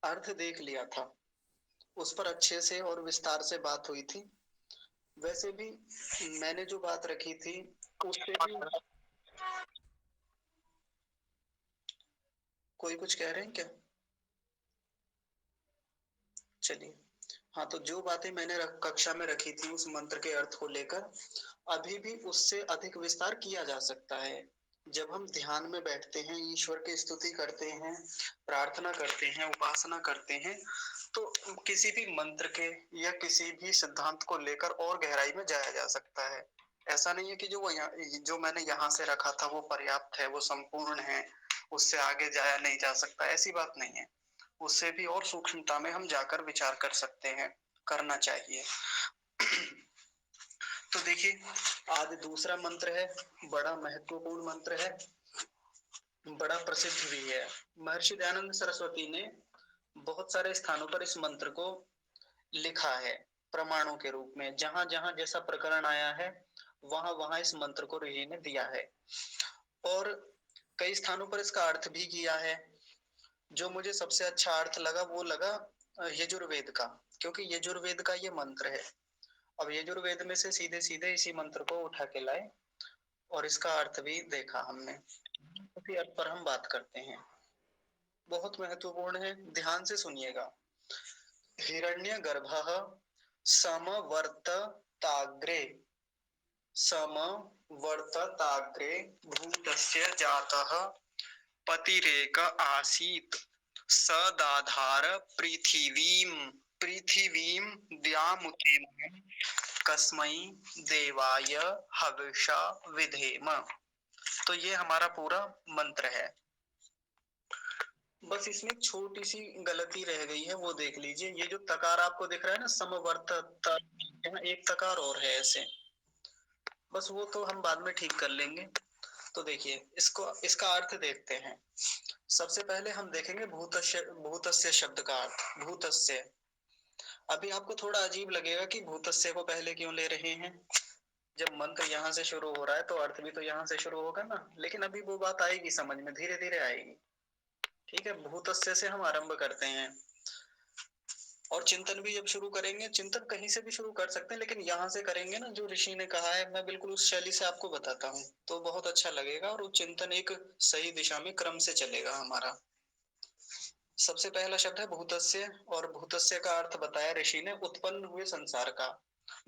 अर्थ देख लिया था, उस पर अच्छे से और विस्तार से बात हुई थी। वैसे भी मैंने जो बात रखी थी उससे भी कोई कुछ कह रहे हैं क्या? चलिए। हाँ, तो जो बातें मैंने कक्षा में रखी थी उस मंत्र के अर्थ को लेकर अभी भी उससे अधिक विस्तार किया जा सकता है। जब हम ध्यान में बैठते हैं, ईश्वर की स्तुति करते हैं, प्रार्थना करते हैं, उपासना करते हैं, तो किसी भी मंत्र के या किसी भी सिद्धांत को लेकर और गहराई में जाया जा सकता है। ऐसा नहीं है कि जो मैंने यहाँ से रखा था वो पर्याप्त है, वो संपूर्ण है, उससे आगे जाया नहीं जा सकता, ऐसी बात नहीं है। उससे भी और सूक्ष्मता में हम जाकर विचार कर सकते हैं, करना चाहिए। तो देखिए, आज दूसरा मंत्र है, बड़ा महत्वपूर्ण मंत्र है, बड़ा प्रसिद्ध भी है। महर्षि दयानंद सरस्वती ने बहुत सारे स्थानों पर इस मंत्र को लिखा है प्रमाणों के रूप में। जहां जहां जैसा प्रकरण आया है वहां वहां इस मंत्र को ऋषि ने दिया है, और कई स्थानों पर इसका अर्थ भी किया है। जो मुझे सबसे अच्छा अर्थ लगा वो लगा यजुर्वेद का, क्योंकि यजुर्वेद का ये मंत्र है। अब यजुर्वेद में से सीधे सीधे इसी मंत्र को उठा के लाए और इसका अर्थ भी देखा हमने। उसी अर्थ पर हम बात करते हैं। बहुत महत्वपूर्ण है, ध्यान से सुनिएगा। हिरण्यगर्भः समवर्तताग्रे समवर्तताग्रे भूतस्य जातः पतिरेक आसीत् स दाधार पृथिवीं पृथिवीं द्यामुथेम कस्मै देवाय हविषा विधेम। तो ये हमारा पूरा मंत्र है। बस इसमें एक छोटी सी गलती रह गई है, वो देख लीजिए। ये जो तकार आपको दिख रहा है ना, समवर्तता, एक तकार और है ऐसे, बस वो तो हम बाद में ठीक कर लेंगे। तो देखिए, इसको इसका अर्थ देखते हैं। सबसे पहले हम देखेंगे भूतस्य शब्द का अर्थ। भूतस्य, अभी आपको थोड़ा अजीब लगेगा कि भूतस्य को पहले क्यों ले रहे हैं। जब मंत्र यहाँ से शुरू हो रहा है तो अर्थ भी तो यहाँ से शुरू होगा ना, लेकिन अभी वो बात आएगी समझ में, धीरे धीरे आएगी। ठीक है, भूतस्य से हम आरंभ करते हैं और चिंतन भी जब शुरू करेंगे, चिंतन कहीं से भी शुरू कर सकते हैं, लेकिन यहाँ से करेंगे ना जो ऋषि ने कहा है, मैं बिल्कुल उस शैली से आपको बताता हूँ तो बहुत अच्छा लगेगा और वो चिंतन एक सही दिशा में क्रम से चलेगा हमारा। सबसे पहला शब्द है भूतस्य, और भूतस्य का अर्थ बताया ऋषि ने, उत्पन्न हुए संसार का।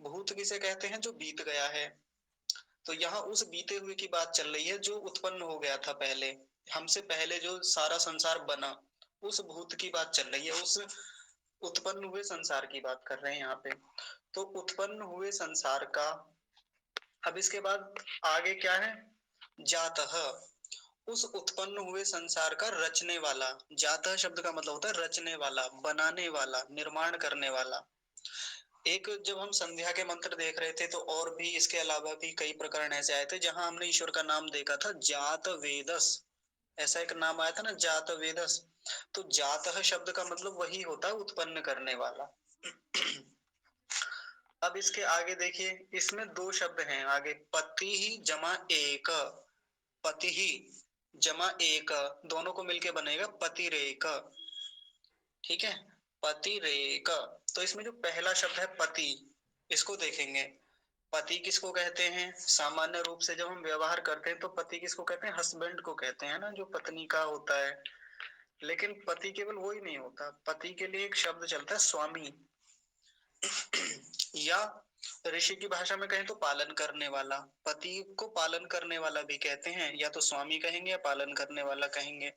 भूत किसे कहते हैं? जो बीत गया है। तो यहाँ उस बीते हुए की बात चल रही है जो उत्पन्न हो गया था पहले, हमसे पहले जो सारा संसार बना, उस भूत की बात चल रही है, उस उत्पन्न हुए संसार की बात कर रहे हैं यहाँ पे। तो उत्पन्न हुए संसार का, अब इसके बाद आगे क्या है? जातः, उस उत्पन्न हुए संसार का रचने वाला। जातः शब्द का मतलब होता है रचने वाला, बनाने वाला, निर्माण करने वाला। एक जब हम संध्या के मंत्र देख रहे थे तो और भी इसके अलावा भी कई प्रकरण ऐसे आए थे जहां हमने ईश्वर का नाम देखा था, जात वेदस, ऐसा एक नाम आया था ना, जात वेदस। तो जातः शब्द का मतलब वही होता है, उत्पन्न करने वाला। अब इसके आगे देखिए, इसमें दो शब्द हैं आगे, पति ही जमा एक, पति ही जमा एक, दोनों को मिलके बनेगा पतिरेक। ठीक है, पतिरेक। तो इसमें जो पहला शब्द है पति, इसको देखेंगे। पति किसको कहते हैं? सामान्य रूप से जब हम व्यवहार करते हैं तो पति किसको कहते हैं? हस्बैंड को कहते हैं ना, जो पत्नी का होता है। लेकिन पति केवल वो ही नहीं होता, पति के लिए एक शब्द चलता है स्वामी, या ऋषि की भाषा में कहें तो पालन करने वाला। पति को पालन करने वाला भी कहते हैं, या तो स्वामी कहेंगे या पालन करने वाला कहेंगे।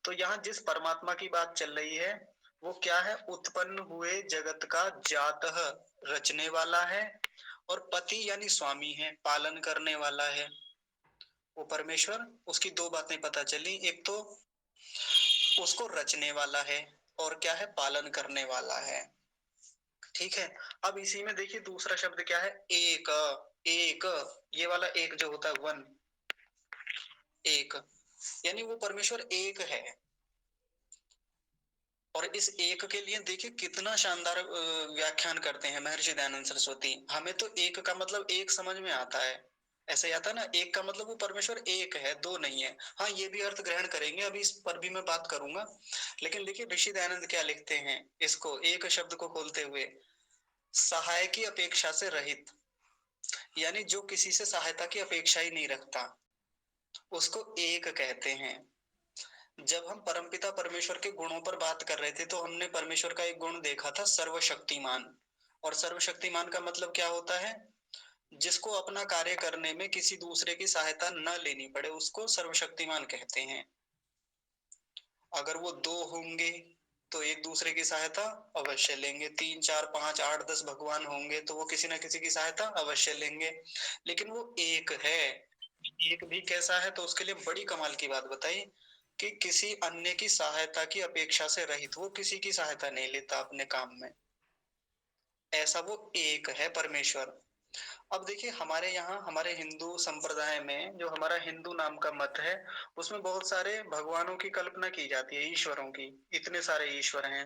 तो यहाँ जिस परमात्मा की बात चल रही है वो क्या है? उत्पन्न हुए जगत का जातः, रचने वाला है, और पति यानी स्वामी है, पालन करने वाला है वो परमेश्वर। उसकी दो बातें पता चली, एक तो उसको रचने वाला है और क्या है? पालन करने वाला है। ठीक है, अब इसी में देखिए दूसरा शब्द क्या है? एक। एक, ये वाला एक जो होता है वन, एक, यानी वो परमेश्वर एक है। और इस एक के लिए देखिए कितना शानदार व्याख्यान करते हैं महर्षि दयानंद सरस्वती। हमें तो एक का मतलब एक समझ में आता है, ऐसे आता ना, एक का मतलब वो परमेश्वर एक है, दो नहीं है। हाँ, ये भी अर्थ ग्रहण करेंगे, अभी इस पर भी मैं बात करूंगा। लेकिन देखिए ऋषि दयानंद क्या लिखते हैं इसको, एक शब्द को खोलते हुए, सहाय की अपेक्षा से रहित, यानी जो किसी से सहायता की अपेक्षा ही नहीं रखता, उसको एक कहते हैं। जब हम परमपिता परमेश्वर के गुणों पर बात कर रहे थे तो हमने परमेश्वर का एक गुण देखा था, सर्वशक्तिमान। और सर्वशक्तिमान का मतलब क्या होता है? जिसको अपना कार्य करने में किसी दूसरे की सहायता न लेनी पड़े, उसको सर्वशक्तिमान कहते हैं। अगर वो दो होंगे तो एक दूसरे की सहायता अवश्य लेंगे, तीन चार पांच आठ 10 भगवान होंगे तो वो किसी न किसी की सहायता अवश्य लेंगे। लेकिन वो एक है, एक भी कैसा है? तो उसके लिए बड़ी कमाल की बात बताई कि किसी अन्य की सहायता की अपेक्षा से रहित, वो किसी की सहायता नहीं लेता अपने काम में। ऐसा वो एक है परमेश्वर। अब देखिए हमारे यहाँ, हमारे हिंदू संप्रदाय में, जो हमारा हिंदू नाम का मत है, उसमें बहुत सारे भगवानों की कल्पना की जाती है, ईश्वरों की। इतने सारे ईश्वर हैं,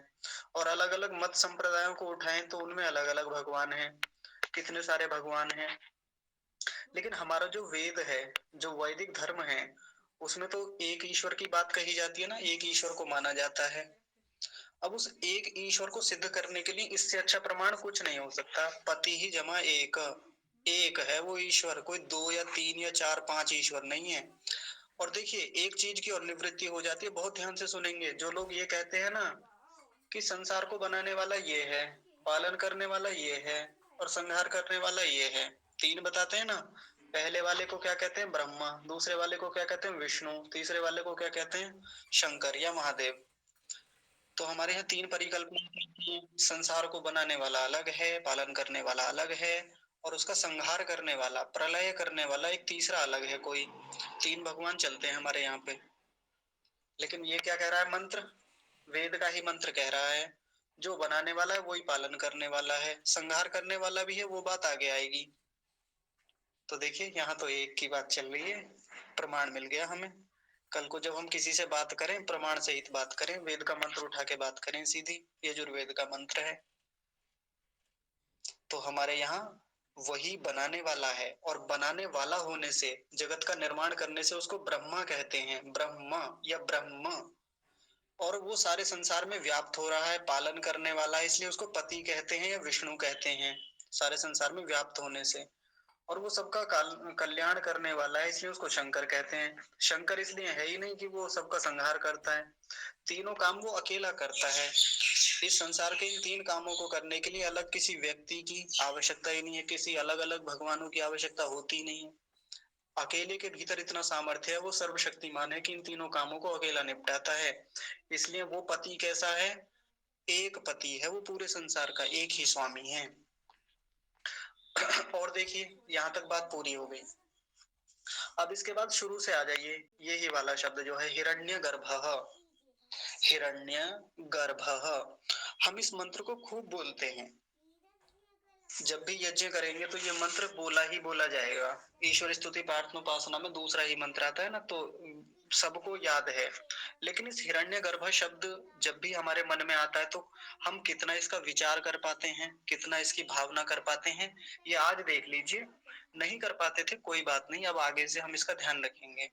और अलग अलग मत संप्रदायों को उठाएं तो उनमें अलग अलग भगवान हैं, कितने सारे भगवान हैं। लेकिन हमारा जो वेद है, जो वैदिक धर्म है, उसमें तो एक ईश्वर की बात कही जाती है ना, एक ईश्वर को माना जाता है। अब उस एक ईश्वर को सिद्ध करने के लिए इससे अच्छा प्रमाण कुछ नहीं हो सकता, पति ही जमा एक। एक है वो ईश्वर, कोई दो या तीन या चार पांच ईश्वर नहीं है। और देखिए एक चीज की और निवृत्ति हो जाती है, बहुत ध्यान से सुनेंगे। जो लोग ये कहते हैं ना कि संसार को बनाने वाला ये है, पालन करने वाला ये है, और संहार करने वाला ये है, तीन बताते हैं ना। पहले वाले को क्या कहते हैं? ब्रह्मा। दूसरे वाले को क्या कहते हैं? विष्णु। तीसरे वाले को क्या कहते हैं? शंकर या महादेव। तो हमारे यहाँ तीन परिकल्पना होती है। संसार को बनाने वाला अलग है, पालन करने वाला अलग है, और उसका संहार करने वाला, प्रलय करने वाला एक तीसरा अलग है कोई। तीन भगवान चलते हैं हमारे यहाँ पे। लेकिन ये क्या कह रहा है मंत्र? वेद का ही मंत्र कह रहा है, जो बनाने वाला है वही पालन करने वाला है, संहार करने वाला भी है, वो बात आगे आएगी। तो देखिए यहाँ तो एक की बात चल रही है, प्रमाण मिल गया हमें। कल को जब हम किसी से बात करें, प्रमाण सहित बात करें, वेद का मंत्र उठा के बात करें सीधी, यजुर्वेद का मंत्र है। तो हमारे यहाँ वही बनाने वाला है, और बनाने वाला होने से, जगत का निर्माण करने से उसको ब्रह्मा कहते हैं, ब्रह्मा या ब्रह्म। और वो सारे संसार में व्याप्त हो रहा है, पालन करने वाला है, इसलिए उसको पति कहते हैं या विष्णु कहते हैं, सारे संसार में व्याप्त होने से। और वो सबका कल्याण करने वाला है, इसलिए उसको शंकर कहते हैं। शंकर इसलिए है ही नहीं कि वो सबका संहार करता है, तीनों काम वो अकेला करता है। इस संसार के इन तीन कामों को करने के लिए अलग किसी व्यक्ति की आवश्यकता ही नहीं है, किसी अलग अलग भगवानों की आवश्यकता होती ही नहीं है। अकेले के भीतर इतना सामर्थ्य है, वो सर्वशक्तिमान है कि इन तीनों कामों को अकेला निपटाता है। इसलिए वो पति कैसा है? एक पति है वो, पूरे संसार का एक ही स्वामी है। और देखिए यहाँ तक बात पूरी हो गई। अब इसके बाद शुरू से आ जाइए, यही वाला शब्द जो है हिरण्य गर्भः। हिरण्य गर्भः, हम इस मंत्र को खूब बोलते हैं। जब भी यज्ञ करेंगे तो ये मंत्र बोला ही बोला जाएगा। ईश्वर स्तुति प्रार्थनोपासना में दूसरा ही मंत्र आता है ना, तो सबको याद है। लेकिन इस हिरण्यगर्भ शब्द जब भी हमारे मन में आता है तो हम कितना इसका विचार कर पाते हैं, कितना इसकी भावना कर पाते हैं, ये आज देख लीजिए। नहीं कर पाते थे, कोई बात नहीं, अब आगे से हम इसका ध्यान रखेंगे।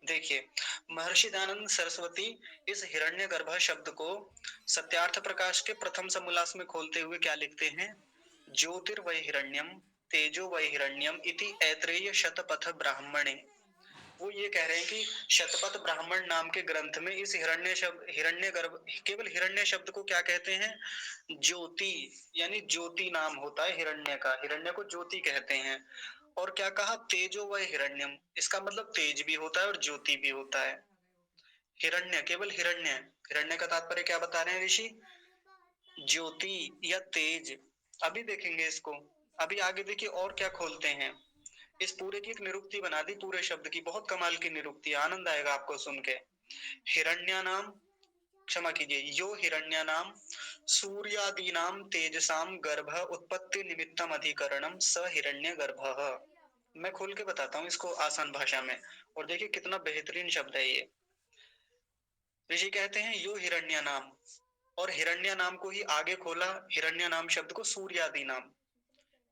देखिए महर्षि दयानंद सरस्वती इस हिरण्यगर्भ शब्द को सत्यार्थ प्रकाश के प्रथम समोल्लास में खोलते हुए क्या लिखते हैं? ज्योतिर्वै हिरण्यम तेजो वै हिरण्यम इति ऐत्रेय शतपथ ब्राह्मणे। वो ये कह रहे हैं कि शतपथ ब्राह्मण नाम के ग्रंथ में इस हिरण्य शब्द, हिरण्य गर्भ, केवल हिरण्य शब्द को क्या कहते हैं? ज्योति, यानी ज्योति नाम होता है हिरण्य का, हिरण्य को ज्योति कहते हैं। और क्या कहा? तेजो वह हिरण्यम, इसका मतलब तेज भी होता है और ज्योति भी होता है। हिरण्य, केवल हिरण्य, हिरण्य का तात्पर्य क्या बता रहे हैं ऋषि? ज्योति या तेज। अभी देखेंगे इसको, अभी आगे देखिए और क्या खोलते हैं। इस पूरे की एक निरुक्ति बना दी, पूरे शब्द की, बहुत कमाल की निरुक्ति, आनंद आएगा आपको सुन के। हिरण्या नाम, क्षमा कीजिए, यो हिरण्या नाम सूर्यादीनाम तेजसाम गर्भ उत्पत्ति निमित्तम अधिकरणम स हिरण्य गर्भः। मैं खोल के बताता हूँ इसको आसान भाषा में, और देखिए कितना बेहतरीन शब्द है ये। ऋषि कहते हैं यो हिरण्य नाम, और हिरण्य नाम को ही आगे खोला, हिरण्य नाम शब्द को सूर्यादि नाम,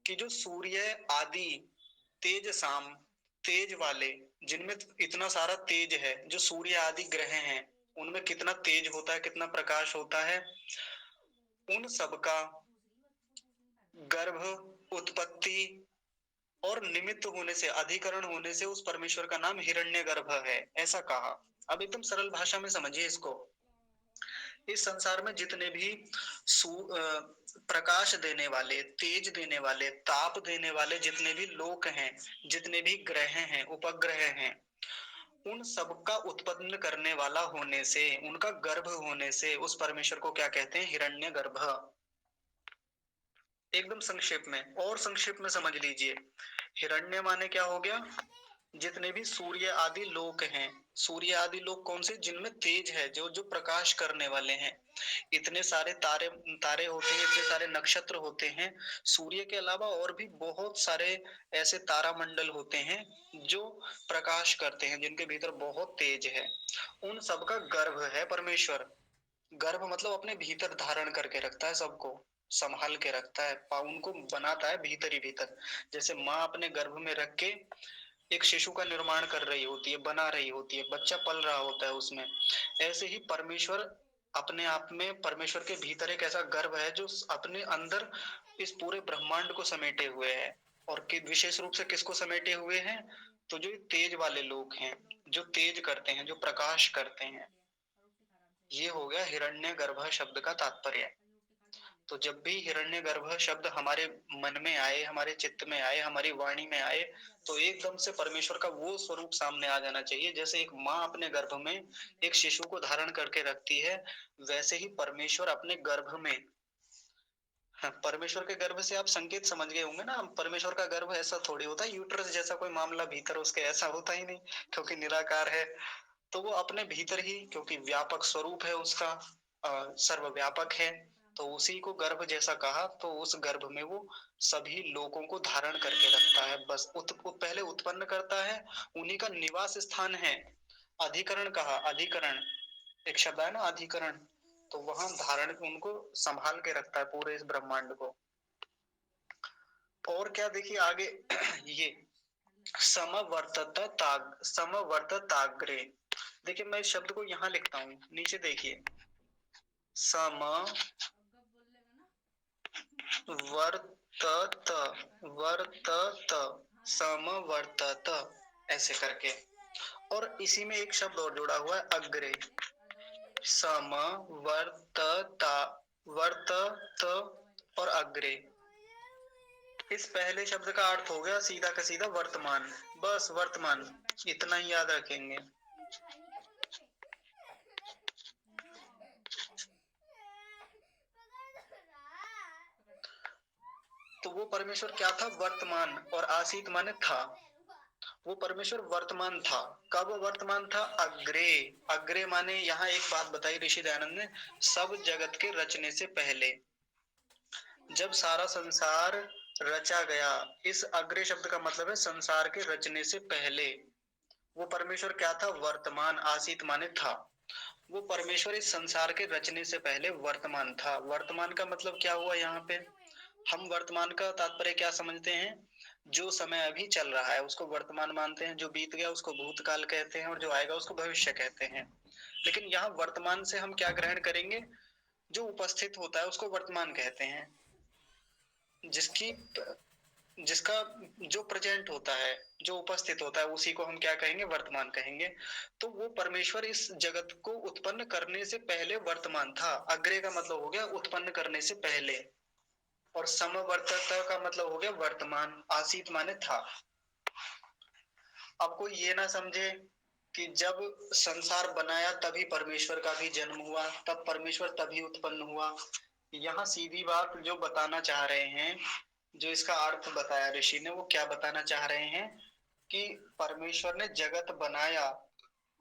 कि जो सूर्य आदि तेज साम, तेज वाले, जिनमें इतना सारा तेज है, जो सूर्य आदि ग्रह हैं, उनमें कितना तेज होता है, कितना प्रकाश होता है, उन सबका गर्भ, उत्पत्ति और निमित्त होने से, अधिकरण होने से उस परमेश्वर का नाम हिरण्यगर्भ है, ऐसा कहा। अब एकदम सरल भाषा में समझिए इसको। इस संसार में जितने भी प्रकाश देने वाले, तेज देने वाले, ताप देने वाले जितने भी लोक हैं, जितने भी ग्रह हैं, उपग्रह हैं, उन सबका उत्पन्न करने वाला होने से, उनका गर्भ होने से उस परमेश्वर को क्या कहते हैं? हिरण्यगर्भ। एकदम संक्षेप में, और संक्षेप में समझ लीजिए। हिरण्य माने क्या हो गया? जितने भी सूर्य आदि लोक हैं, सूर्य आदि लोक कौन से? जिनमें तेज है, जो जो प्रकाश करने वाले हैं। इतने सारे तारे तारे होते हैं, इतने सारे नक्षत्र होते हैं। सूर्य के अलावा और भी बहुत सारे ऐसे तारामंडल होते हैं जो प्रकाश करते हैं, जिनके भीतर बहुत तेज है। उन सबका गर्भ है परमेश्वर। गर्भ मतलब अपने भीतर धारण करके रखता है, सबको संभाल के रखता है, उनको बनाता है भीतर ही भीतर। जैसे माँ अपने गर्भ में रख के एक शिशु का निर्माण कर रही होती है, बना रही होती है, बच्चा पल रहा होता है उसमें, ऐसे ही परमेश्वर अपने आप में, परमेश्वर के भीतर एक ऐसा गर्भ है जो अपने अंदर इस पूरे ब्रह्मांड को समेटे हुए है। और विशेष रूप से किसको समेटे हुए हैं? तो जो तेज वाले लोग हैं, जो तेज करते हैं, जो प्रकाश करते हैं। ये हो गया हिरण्यगर्भ शब्द का तात्पर्य। तो जब भी हिरण्यगर्भ शब्द हमारे मन में आए, हमारे चित्त में आए, हमारी वाणी में आए, तो एकदम से परमेश्वर का वो स्वरूप सामने आ जाना चाहिए। जैसे एक माँ अपने गर्भ में एक शिशु को धारण करके रखती है, वैसे ही परमेश्वर अपने गर्भ में, हाँ, परमेश्वर के गर्भ से आप संकेत समझ गए होंगे ना। परमेश्वर का गर्भ ऐसा थोड़ी होता है, यूट्रस जैसा कोई मामला भीतर उसके ऐसा होता ही नहीं, क्योंकि निराकार है। तो वो अपने भीतर ही, क्योंकि व्यापक स्वरूप है उसका, सर्वव्यापक है, तो उसी को गर्भ जैसा कहा। तो उस गर्भ में वो सभी लोगों को धारण करके रखता है। बस पहले उत्पन्न करता है, उन्हीं का निवास स्थान है। अधिकरण कहा, अधिकरण एक शब्द है ना, अधिकरण। तो वहां धारण, उनको संभाल के रखता है पूरे इस ब्रह्मांड को। और क्या देखिए आगे ये समवर्तताग्रे। देखिए मैं इस शब्द को यहाँ लिखता हूँ, नीचे देखिए। समवर्तत, वर्तत, समवर्तत, ऐसे करके। और इसी में एक शब्द और जुड़ा हुआ है, अग्रे। समवर्तता, वर्तत और अग्रे। इस पहले शब्द का अर्थ हो गया सीधा का सीधा वर्तमान। बस वर्तमान, इतना ही याद रखेंगे। तो वो परमेश्वर क्या था? वर्तमान। और आसीत माने था। वो परमेश्वर वर्तमान था। कब वर्तमान था? अग्रे। अग्रे माने यहाँ एक बात बताई ऋषि दयानंद ने, सब जगत के रचने से पहले, जब सारा संसार रचा गया। इस अग्रे शब्द का मतलब है संसार के रचने से पहले वो परमेश्वर क्या था? वर्तमान। आसीत माने था। वो परमेश्वर इस संसार के रचने से पहले वर्तमान था। वर्तमान का मतलब क्या हुआ यहाँ पे? हम वर्तमान का तात्पर्य क्या समझते हैं? जो समय अभी चल रहा है उसको वर्तमान मानते हैं, जो बीत गया उसको भूतकाल कहते हैं, और जो आएगा उसको भविष्य कहते हैं। लेकिन यहाँ वर्तमान से हम क्या ग्रहण करेंगे? जो उपस्थित होता है उसको वर्तमान कहते हैं। जिसकी जिसका जो प्रेजेंट होता है, जो उपस्थित होता है, उसी को हम क्या कहेंगे? वर्तमान कहेंगे। तो वो परमेश्वर इस जगत को उत्पन्न करने से पहले वर्तमान था। अग्रे का मतलब हो गया उत्पन्न करने से पहले। और समवर्तता का मतलब हो गया वर्तमान। आसीत माने था। अब कोई ये ना समझे कि जब संसार बनाया तभी परमेश्वर का भी जन्म हुआ, तब परमेश्वर तभी उत्पन्न हुआ। यहाँ सीधी बात जो बताना चाह रहे हैं, जो इसका अर्थ बताया ऋषि ने, वो क्या बताना चाह रहे हैं कि परमेश्वर ने जगत बनाया,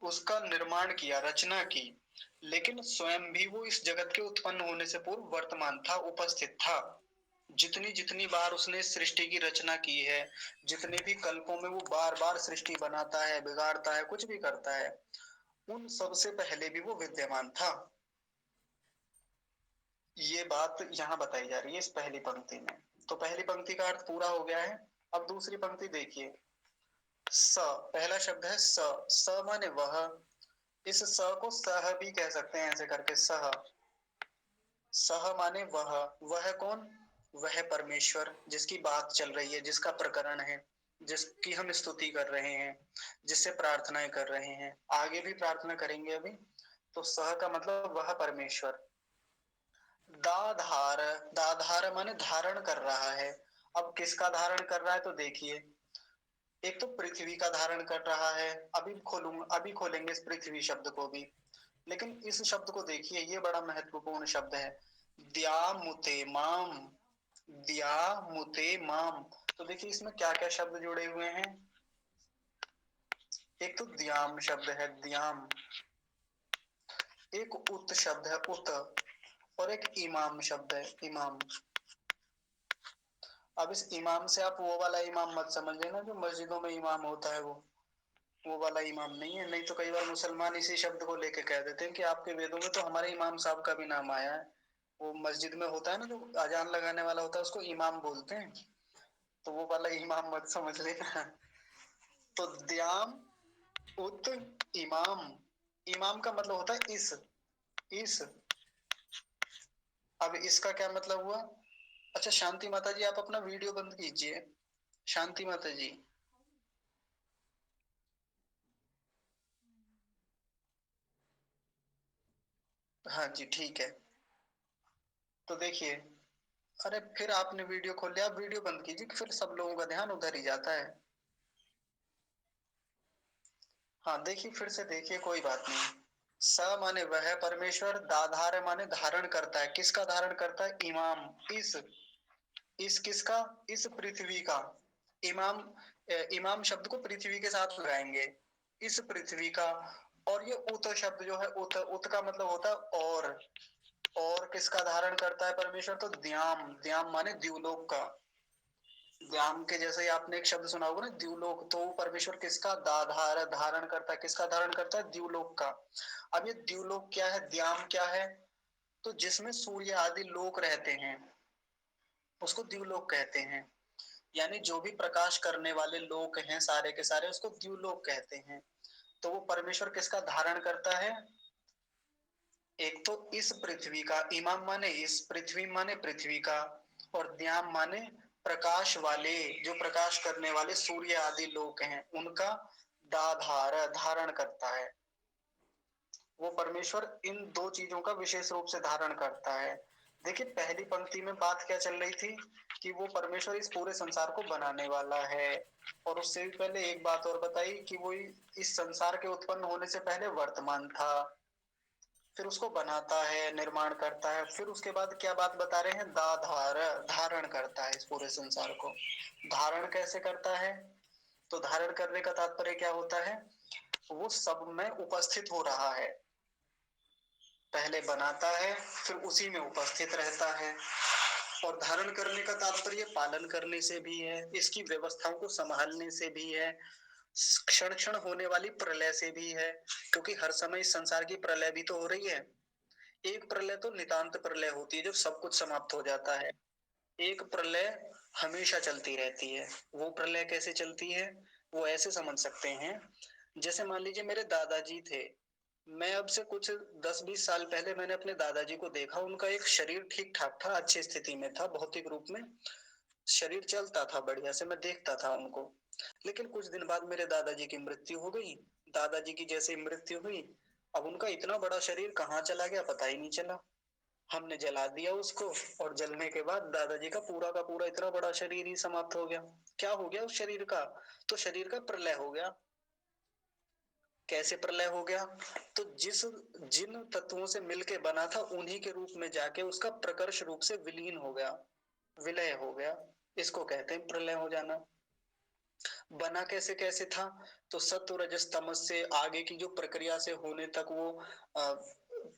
उसका निर्माण किया, रचना की, लेकिन स्वयं भी वो इस जगत के उत्पन्न होने से पूर्व वर्तमान था, उपस्थित था। जितनी जितनी बार उसने सृष्टि की रचना की है, जितने भी कल्पों में वो बार बार सृष्टि बनाता है, बिगाड़ता है, कुछ भी करता है, उन सबसे पहले भी वो विद्यमान था। ये बात यहाँ बताई जा रही है इस पहली पंक्ति में। तो पहली पंक्ति का अर्थ पूरा हो गया है। अब दूसरी पंक्ति देखिए। स, पहला शब्द है स। स माने वह। इस स को सह भी कह सकते हैं, ऐसे करके सह। सह माने वह। वह कौन? वह परमेश्वर जिसकी बात चल रही है, जिसका प्रकरण है, जिसकी हम स्तुति कर रहे हैं, जिससे प्रार्थनाएं कर रहे हैं, आगे भी प्रार्थना करेंगे अभी। तो सह का मतलब वह परमेश्वर। दाधार, दाधार माने धारण कर रहा है। अब किसका धारण कर रहा है तो देखिए, एक तो पृथ्वी का धारण कर रहा है। अभी खोलेंगे इस पृथ्वी शब्द को भी। लेकिन इस शब्द को देखिए, ये बड़ा महत्वपूर्ण शब्द है। द्यामुते माम, द्यामुते माम। तो देखिए इसमें क्या क्या शब्द जुड़े हुए हैं। एक तो द्याम शब्द है, द्याम। एक उत शब्द है, उत। और एक इमाम शब्द है, इमाम। अब इस इमाम से आप वो वाला इमाम मत समझ लेना जो मस्जिदों में इमाम होता है, वो वाला इमाम नहीं है। नहीं तो कई बार मुसलमान इसी शब्द को लेके कह देते हैं कि आपके वेदों में तो हमारे इमाम साहब का भी नाम आया है। वो मस्जिद में होता है ना, जो अजान लगाने वाला होता है, उसको इमाम बोलते हैं। तो वो वाला इमाम मत समझ लेना। तो द्याम, उत, इमाम। इमाम का मतलब होता है इस। अब इसका क्या मतलब हुआ? अच्छा शांति माता जी, आप अपना वीडियो बंद कीजिए। शांति माता जी। हाँ जी ठीक है। तो देखिए, अरे फिर आपने वीडियो खोल लिया, आप वीडियो बंद कीजिए, फिर सब लोगों का ध्यान उधर ही जाता है। हाँ देखिए, फिर से देखिए, कोई बात नहीं। स माने वह परमेश्वर, दाधार माने धारण करता है। किसका धारण करता है? इमाम, इस किसका? इस पृथ्वी का। इमाम, इमाम शब्द को पृथ्वी के साथ लगाएंगे, इस पृथ्वी का। और ये उत शब्द जो है, उत, उत का मतलब होता है और किसका धारण करता है परमेश्वर? तो द्याम, द्याम माने द्युलोक का। द्याम के जैसे ही आपने एक शब्द सुना होगा ना, द्युलोक। तो वो परमेश्वर किसका धारण करता है? किसका धारण करता है? द्युलोक का। अब ये द्युलोक क्या है, द्याम क्या है? तो जिसमें सूर्य आदि लोक रहते हैं, उसको द्युलोक कहते हैं। यानी जो भी प्रकाश करने वाले लोक हैं सारे के सारे, उसको द्युलोक कहते हैं। तो वो परमेश्वर किसका धारण करता है? एक तो इस पृथ्वी का, इमाम माने इस, पृथ्वी माने पृथ्वी का, और द्याम माने प्रकाश वाले, जो प्रकाश करने वाले सूर्य आदि लोक हैं, उनका धारण करता है। वो परमेश्वर इन दो चीजों का विशेष रूप से धारण करता है। देखिए पहली पंक्ति में बात क्या चल रही थी कि वो परमेश्वर इस पूरे संसार को बनाने वाला है। और उससे भी पहले एक बात और बताई कि वो इस संसार के उत्पन्न होने से पहले वर्तमान था, फिर उसको बनाता है, निर्माण करता है। फिर उसके बाद क्या बात बता रहे हैं? धारण करता है इस पूरे संसार को। धारण कैसे करता है? तो धारण करने का तात्पर्य क्या होता है? वो सब में उपस्थित हो रहा है। पहले बनाता है, फिर उसी में उपस्थित रहता है। और धारण करने का तात्पर्य पालन करने से भी है, इसकी व्यवस्थाओं को संभालने से भी है, क्षण क्षण होने वाली प्रलय से भी है। क्योंकि हर समय इस संसार की प्रलय भी तो हो रही है। एक प्रलय तो नितांत प्रलय होती है, जब सब कुछ समाप्त हो जाता है। एक प्रलय हमेशा चलती रहती है। वो प्रलय कैसे चलती है? वो ऐसे समझ सकते हैं, जैसे मान लीजिए मेरे दादाजी थे। मैं अब से कुछ 10-20 साल पहले मैंने अपने दादाजी को देखा, उनका एक शरीर ठीक ठाक था, अच्छी स्थिति में था, भौतिक रूप में शरीर चलता था बढ़िया से, मैं देखता था उनको। लेकिन कुछ दिन बाद मेरे दादाजी की मृत्यु हो गई। दादाजी की जैसे ही मृत्यु हुई, अब उनका इतना बड़ा शरीर कहाँ चला गया पता ही नहीं चला। हमने जला दिया उसको, और जलने के बाद दादाजी का पूरा इतना बड़ा शरीर ही समाप्त हो गया। क्या हो गया उस शरीर का? तो शरीर का प्रलय हो गया। कैसे प्रलय हो गया? तो जिन तत्वों से मिलके बना था, उन्हीं के रूप में जाके उसका प्रकर्ष रूप से विलीन हो गया, विलय हो गया। इसको कहते हैं प्रलय हो जाना। बना कैसे कैसे था? तो सत्व रजस तमस से आगे की जो प्रक्रिया से होने तक, वो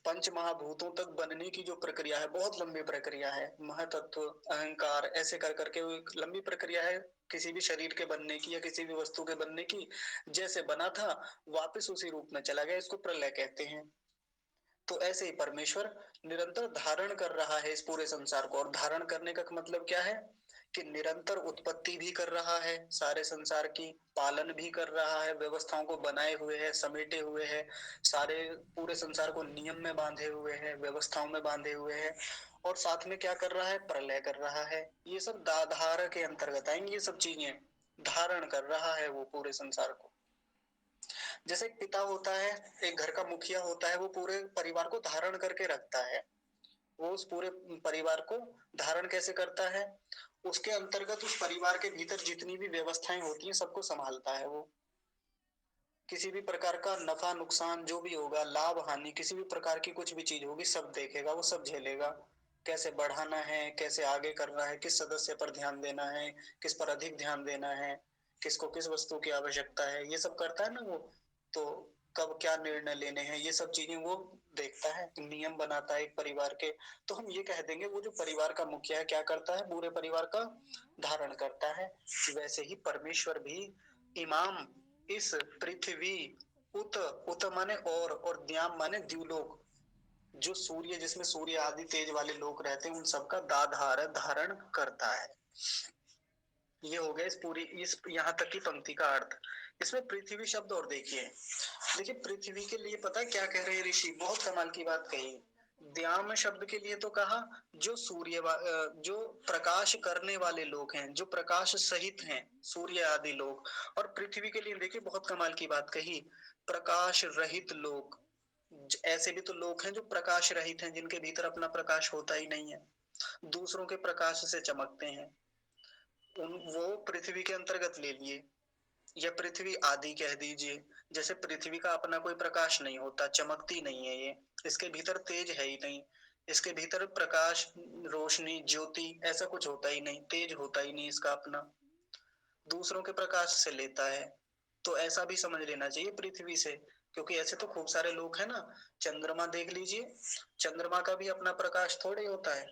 पंच महाभूतों तक बनने की जो प्रक्रिया है, बहुत लंबी प्रक्रिया है। महतत्व, अहंकार, ऐसे कर करके वो एक लंबी प्रक्रिया है किसी भी शरीर के बनने की या किसी भी वस्तु के बनने की। जैसे बना था वापस उसी रूप में चला गया, इसको प्रलय कहते हैं। तो ऐसे ही परमेश्वर निरंतर धारण कर रहा है इस पूरे संसार को। और धारण करने का मतलब क्या है? कि निरंतर उत्पत्ति भी कर रहा है सारे संसार की, पालन भी कर रहा है, व्यवस्थाओं को बनाए हुए है, समेटे हुए है, सारे पूरे संसार को नियम में बांधे हुए है, व्यवस्थाओं में बांधे हुए है, और साथ में क्या कर रहा है, प्रलय कर रहा है। ये सब दाधार के अंतर्गत आएंगी, ये सब चीजें धारण कर रहा है वो पूरे संसार को। जैसे एक पिता होता है, एक घर का मुखिया होता है, वो पूरे परिवार को धारण करके रखता है। वो उस पूरे परिवार को धारण कैसे करता है, उसके अंतर्गत उस परिवार के भीतर जितनी भी व्यवस्थाएं होती हैं सबको संभालता है वो। किसी भी प्रकार का नफा नुकसान जो भी होगा, लाभ हानि, किसी भी प्रकार की कुछ भी चीज होगी सब देखेगा, वो सब झेलेगा। कैसे बढ़ाना है, कैसे आगे करना है, किस सदस्य पर ध्यान देना है, किस पर अधिक ध्यान देना है, किसको किस वस्तु की आवश्यकता है, ये सब करता है ना वो। तो कब क्या निर्णय लेने हैं, ये सब चीजें वो देखता है, नियम बनाता है एक परिवार के। तो हम ये कह देंगे वो जो परिवार का मुखिया है क्या करता है, पूरे परिवार का धारण करता है। वैसे ही परमेश्वर भी इमाम इस पृथ्वी, उत उत माने और द्याम माने द्युलोक, जो सूर्य, जिसमें सूर्य आदि तेज वाले लोग रहते हैं, उन सबका दाधार धारण करता है। ये हो गया इस पूरी इस यहाँ तक की पंक्ति का अर्थ। इसमें पृथ्वी शब्द और देखिए, देखिए पृथ्वी के लिए पता है क्या कह रहे हैं ऋषि, बहुत कमाल की बात कही। द्याम शब्द के लिए तो कहा जो जो प्रकाश करने वाले लोग हैं, जो प्रकाश सहित हैं, सूर्य आदि लोग। और पृथ्वी के लिए देखिए बहुत कमाल की बात कही, प्रकाश रहित लोग। ऐसे भी तो लोग हैं जो प्रकाश रहित हैं, जिनके भीतर अपना प्रकाश होता ही नहीं है, दूसरों के प्रकाश से चमकते हैं। वो पृथ्वी के अंतर्गत ले लिए, या पृथ्वी आदि कह दीजिए। जैसे पृथ्वी का अपना कोई प्रकाश नहीं होता, चमकती नहीं है ये, इसके भीतर तेज है ही नहीं, इसके भीतर प्रकाश, रोशनी, ज्योति ऐसा कुछ होता ही नहीं, तेज होता ही नहीं इसका अपना, दूसरों के प्रकाश से लेता है। तो ऐसा भी समझ लेना चाहिए पृथ्वी से, क्योंकि ऐसे तो खूब सारे लोग हैं ना। चंद्रमा देख लीजिए, चंद्रमा का भी अपना प्रकाश थोड़े होता है,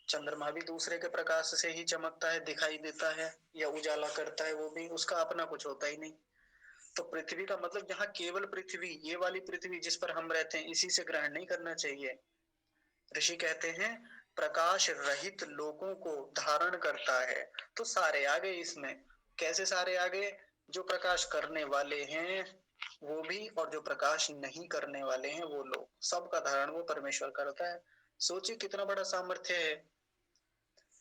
चंद्रमा भी दूसरे के प्रकाश से ही चमकता है, दिखाई देता है या उजाला करता है, वो भी उसका अपना कुछ होता ही नहीं। तो पृथ्वी का मतलब यहाँ केवल पृथ्वी, ये वाली पृथ्वी जिस पर हम रहते हैं, इसी से ग्रहण नहीं करना चाहिए। ऋषि कहते हैं प्रकाश रहित लोगों को धारण करता है। तो सारे आ गए इसमें। कैसे सारे आ गए, जो प्रकाश करने वाले हैं वो भी, और जो प्रकाश नहीं करने वाले हैं वो लोग, सबका धारण वो परमेश्वर करता है। सोचिए कितना बड़ा सामर्थ्य है।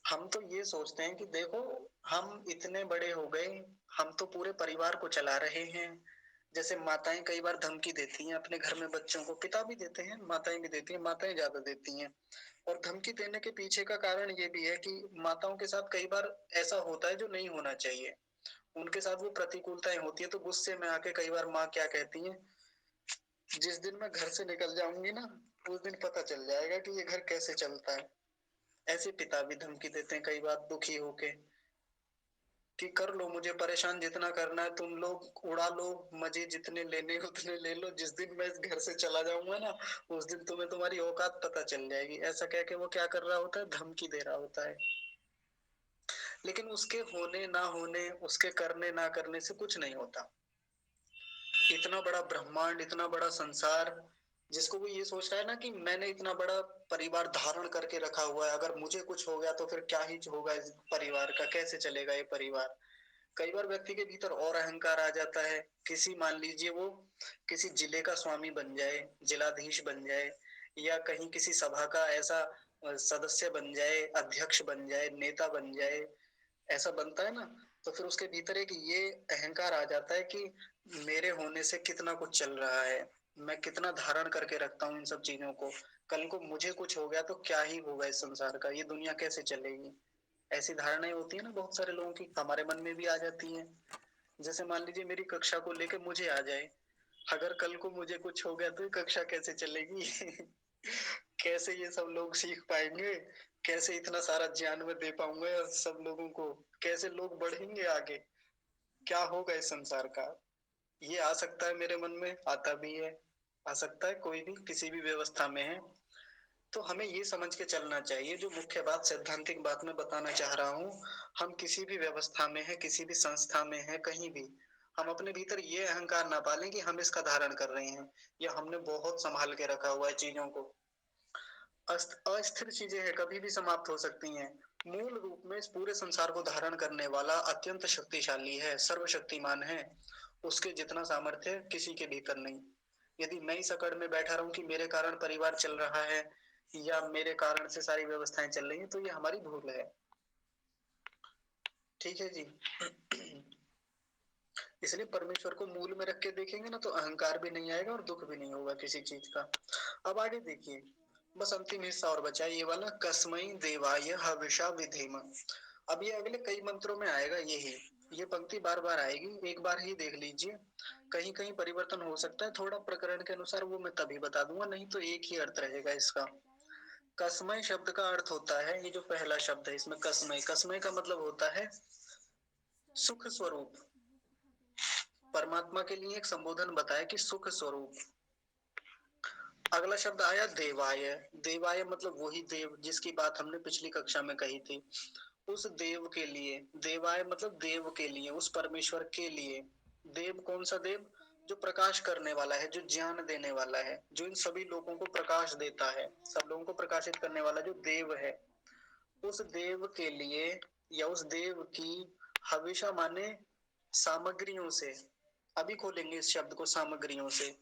हम तो ये सोचते हैं कि देखो हम इतने बड़े हो गए, हम तो पूरे परिवार को चला रहे हैं। जैसे माताएं कई बार धमकी देती हैं अपने घर में बच्चों को, पिता भी देते हैं, माताएं भी देती हैं, माताएं ज्यादा देती हैं। और धमकी देने के पीछे का कारण ये भी है कि माताओं के साथ कई बार ऐसा होता है जो नहीं होना चाहिए, उनके साथ वो प्रतिकूलताएं होती है। तो गुस्से में आके कई बार माँ क्या कहती है, जिस दिन मैं घर से निकल जाऊंगी ना, उस दिन पता चल जाएगा कि ये घर कैसे चलता है। ऐसे पिता भी धमकी देते हैं कई बार दुखी होके, कि कर लो, मुझे परेशान जितना करना है तुम लोग उड़ा लो, मजे जितने लेने उतने ले लो, जिस दिन मैं इस घर से चला जाऊंगा ना, उस दिन तुम्हें तुम्हारी औकात पता चल जाएगी। ऐसा कह के वो क्या कर रहा होता है, धमकी दे रहा होता है। लेकिन उसके होने ना होने, उसके करने ना करने से कुछ नहीं होता। इतना बड़ा ब्रह्मांड, इतना बड़ा संसार, जिसको वो ये सोच रहा है ना कि मैंने इतना बड़ा परिवार धारण करके रखा हुआ है, अगर मुझे कुछ हो गया तो फिर क्या ही होगा इस परिवार का, कैसे चलेगा ये परिवार। कई बार व्यक्ति के भीतर और अहंकार आ जाता है। किसी, मान लीजिए वो किसी जिले का स्वामी बन जाए, जिलाधीश बन जाए, या कहीं किसी सभा का ऐसा सदस्य बन जाए, अध्यक्ष बन जाए, नेता बन जाए, ऐसा बनता है ना। तो फिर उसके भीतर एक ये अहंकार आ जाता है कि मेरे होने से कितना कुछ चल रहा है, मैं कितना धारण करके रखता हूँ इन सब चीजों को, कल को मुझे कुछ हो गया तो क्या ही होगा इस संसार का, ये दुनिया कैसे चलेगी। ऐसी धारणाएं होती है ना बहुत सारे लोगों की, हमारे मन में भी आ जाती हैं। जैसे मान लीजिए मेरी कक्षा को लेके मुझे आ जाए, अगर कल को मुझे कुछ हो गया तो ये कक्षा कैसे चलेगी। कैसे ये सब लोग सीख पाएंगे, कैसे इतना सारा ज्ञान में दे पाऊंगा सब लोगों को, कैसे लोग बढ़ेंगे आगे, क्या होगा इस संसार का। ये आ सकता है मेरे मन में, आता भी है, आ सकता है कोई भी किसी भी व्यवस्था में है। तो हमें ये समझ के चलना चाहिए, जो मुख्य बात सैद्धांतिक बात मैं बताना चाह रहा हूँ, हम किसी भी व्यवस्था में है, किसी भी संस्था में है, कहीं भी हम अपने भीतर ये अहंकार ना पालें कि हम इसका धारण कर रहे हैं, या हमने बहुत संभाल के रखा हुआ है चीजों को। अस्थिर चीजें हैं, कभी भी समाप्त हो सकती हैं। मूल रूप में इस पूरे संसार को धारण करने वाला अत्यंत शक्तिशाली है, सर्वशक्तिमान है। उसके जितना सामर्थ्य किसी के भीतर नहीं। यदि मैं इस अकड़ में बैठा रहूं कि मेरे कारण परिवार चल रहा है या मेरे कारण से सारी व्यवस्थाएं चल रही हैं, तो ये हमारी भूल है। ठीक है जी। इसलिए परमेश्वर को मूल में रख के देखेंगे ना, तो अहंकार भी नहीं आएगा और दुख भी नहीं होगा किसी चीज का। अब आगे देखिए, बस अंतिम हिस्सा और बचा ये वाला, कस्मै देवाय हविषा विधेम। अब ये अगले कई मंत्रों में आएगा, यही ये पंक्ति बार बार आएगी, एक बार ही देख लीजिए। कहीं कहीं परिवर्तन हो सकता है थोड़ा प्रकरण के अनुसार, वो मैं तभी बता दूंगा, नहीं तो एक ही अर्थ रहेगा इसका। कस्मै शब्द का अर्थ होता है, ये जो पहला शब्द है इसमें कस्मै, कस्मै का मतलब होता है सुख स्वरूप। परमात्मा के लिए एक संबोधन बताया कि सुख स्वरूप। अगला शब्द आया देवाय। देवाय मतलब वही देव जिसकी बात हमने पिछली कक्षा में कही थी। उस देव के लिए, देवाय मतलब देव के लिए, उस परमेश्वर के लिए। देव कौन सा देव? जो प्रकाश करने वाला है, जो ज्ञान देने वाला है, जो इन सभी लोगों को प्रकाश देता है, सब लोगों को प्रकाशित करने वाला जो देव है, उस देव के लिए या उस देव की हविषा माने सामग्रियों से। अभी खोलेंगे इस शब्द को, सामग्रियों से।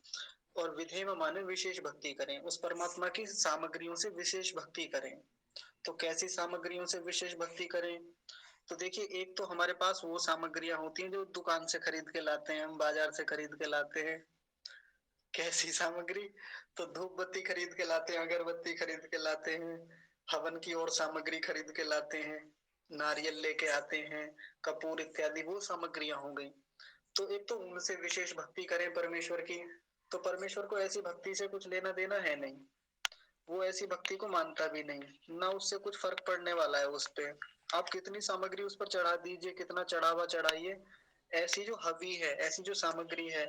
और विधेम माने विशेष भक्ति करें, उस परमात्मा की सामग्रियों से विशेष भक्ति करें। तो कैसी सामग्रियों से विशेष भक्ति करें? तो देखिए, एक तो हमारे पास वो सामग्रियां होती हैं जो दुकान से खरीद के लाते हैं, हम बाजार से खरीद के लाते हैं। कैसी सामग्री? तो धूप बत्ती खरीद के लाते हैं, अगरबत्ती खरीद के लाते हैं, हवन की और सामग्री खरीद के लाते हैं, नारियल लेके आते हैं, कपूर इत्यादि, वो सामग्रियां हो गई। तो एक तो उनसे विशेष भक्ति करें परमेश्वर की। तो परमेश्वर को ऐसी भक्ति से कुछ लेना देना है नहीं, वो ऐसी भक्ति को मानता भी नहीं, ना उससे कुछ फर्क पड़ने वाला है उस पे। आप कितनी सामग्री उस पर चढ़ा दीजिए, कितना चढ़ावा चढ़ाइए, ऐसी जो हवि है, ऐसी जो सामग्री है,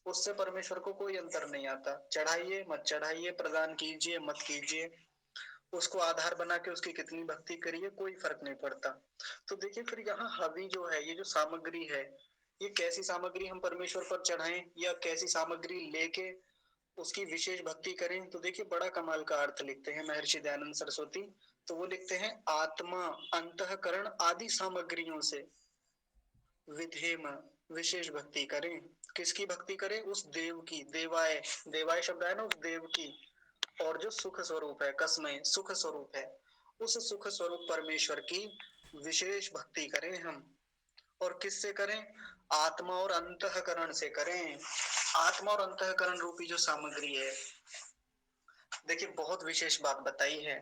उससे परमेश्वर को कोई अंतर नहीं आता। चढ़ाइए मत चढ़ाइए, प्रदान कीजिए मत कीजिए, उसको आधार बना के उसकी कितनी भक्ति करिए, कोई फर्क नहीं पड़ता। तो देखिए, फिर यहाँ हवि जो है, ये जो सामग्री है, ये कैसी सामग्री हम परमेश्वर पर चढ़ाएं या कैसी सामग्री लेके उसकी विशेष भक्ति करें? तो देखिए, बड़ा कमाल का अर्थ लिखते हैं महर्षि दयानंद सरस्वती। तो वो लिखते हैं, आत्मा अंतःकरण आदि सामग्रियों से विधेम विशेष भक्ति करें। किसकी भक्ति करें? उस देव की। देवाय, देवाय शब्द है ना, उस देव की। और जो सुख स्वरूप है, कसमय सुख स्वरूप है, उस सुख स्वरूप परमेश्वर की विशेष भक्ति करें हम। और किससे करें? आत्मा और अंतःकरण से करें। आत्मा और अंतःकरण रूपी जो सामग्री है, देखिए बहुत विशेष बात बताई है।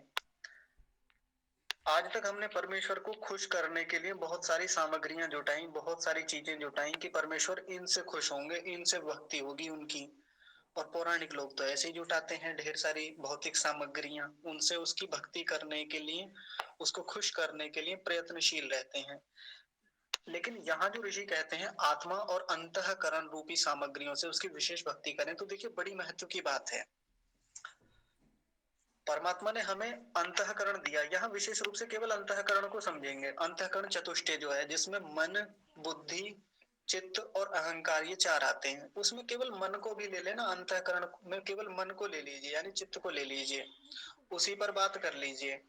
आज तक हमने परमेश्वर को खुश करने के लिए बहुत सारी सामग्रियां जुटाई, बहुत सारी चीजें जुटाई कि परमेश्वर इनसे खुश होंगे, इनसे भक्ति होगी उनकी। और पौराणिक लोग तो ऐसे ही जुटाते हैं ढेर सारी भौतिक सामग्रियां, उनसे उसकी भक्ति करने के लिए, उसको खुश करने के लिए प्रयत्नशील रहते हैं। लेकिन यहाँ जो ऋषि कहते हैं आत्मा और अंतःकरण रूपी सामग्रियों से उसकी विशेष भक्ति करें, तो देखिए बड़ी महत्व की बात है। परमात्मा ने हमें अंतःकरण दिया, यहाँ विशेष रूप से केवल अंतःकरण को समझेंगे। अंतःकरण चतुष्टय जो है, जिसमें मन, बुद्धि, चित्त और अहंकार, ये चार आते हैं। उसमें केवल मन को भी ले लेना, अंतःकरण में केवल मन को ले लीजिए, यानी चित्त को ले लीजिए, उसी पर बात कर लीजिए।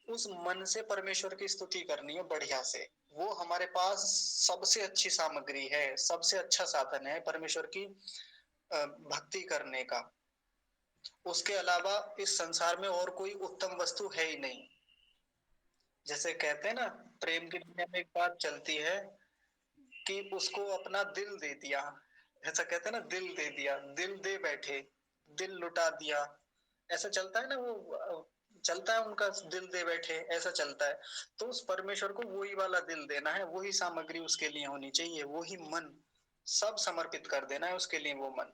उस मन से परमेश्वर की स्तुति करनी है बढ़िया से। वो हमारे पास सबसे अच्छी सामग्री है, सबसे अच्छा साधन है परमेश्वर की भक्ति करने का। उसके अलावा इस संसार में और कोई उत्तम वस्तु है ही नहीं। जैसे कहते हैं ना, प्रेम की दुनिया में एक बात चलती है कि उसको अपना दिल दे दिया। ऐसा कहते हैं ना, दिल दे दिया, दिल दे बैठे, दिल लुटा दिया। ऐसा चलता है ना, वो चलता है उनका, दिल दे बैठे, ऐसा चलता है। तो उस परमेश्वर को वही वाला दिल देना है, वही सामग्री उसके लिए होनी चाहिए, वही मन, सब समर्पित कर देना है उसके लिए वो मन।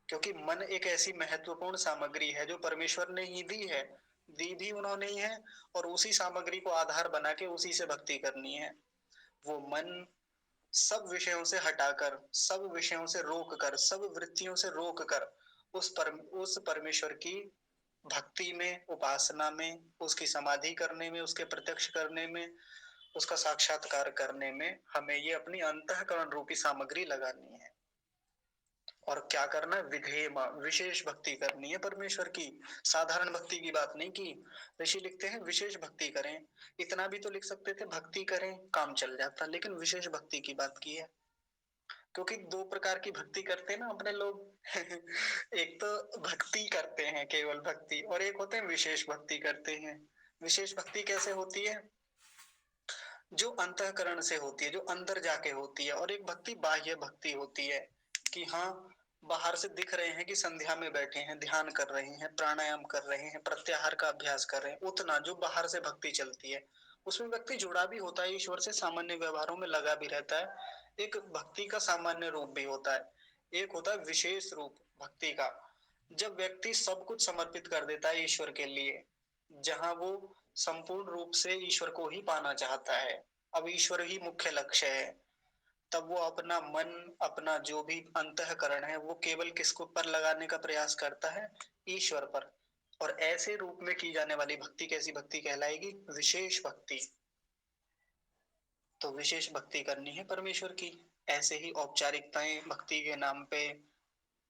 क्योंकि मन एक ऐसी महत्वपूर्ण सामग्री है जो परमेश्वर ने ही दी है, दी भी उन्होंने ही है, और उसी सामग्री को आधार बना के उसी से भक्ति करनी है। वो मन सब विषयों से हटाकर, सब विषयों से रोक कर, सब वृत्तियों से रोक कर उस परमेश्वर की भक्ति में, उपासना में, उसकी समाधि करने में, उसके प्रत्यक्ष करने में, उसका साक्षात्कार करने में हमें ये अपनी अंतःकरण रूपी सामग्री लगानी है। और क्या करना है, विधेय विशेष भक्ति करनी है परमेश्वर की, साधारण भक्ति की बात नहीं की। ऋषि लिखते हैं विशेष भक्ति करें। इतना भी तो लिख सकते थे भक्ति करें काम चल जाता, लेकिन विशेष भक्ति की बात की है। क्योंकि दो प्रकार की भक्ति करते हैं ना अपने लोग एक तो भक्ति करते हैं केवल भक्ति, और एक होते हैं विशेष भक्ति करते हैं। विशेष भक्ति कैसे होती है, जो अंतःकरण से होती है, जो अंदर जाके होती है। और एक भक्ति बाह्य भक्ति होती है कि हाँ बाहर से दिख रहे हैं कि संध्या में बैठे हैं, ध्यान कर रहे हैं, प्राणायाम कर रहे हैं, प्रत्याहार का अभ्यास कर रहे हैं, उतना जो बाहर से भक्ति चलती है। उसमें व्यक्ति जुड़ा भी होता है ईश्वर से, सामान्य व्यवहारों में लगा भी रहता है। एक भक्ति का सामान्य रूप भी होता है, एक होता है विशेष रूप भक्ति का, जब व्यक्ति सब कुछ समर्पित कर देता है ईश्वर के लिए, जहां वो संपूर्ण रूप से ईश्वर को ही पाना चाहता है, अब ईश्वर ही मुख्य लक्ष्य है। तब वो अपना मन, अपना जो भी अंतःकरण है वो केवल किसको पर लगाने का प्रयास करता है, ईश्वर पर। और ऐसे रूप में की जाने वाली भक्ति कैसी भक्ति कहलाएगी, विशेष भक्ति। तो विशेष भक्ति करनी है परमेश्वर की। ऐसे ही औपचारिकताएं भक्ति के नाम पे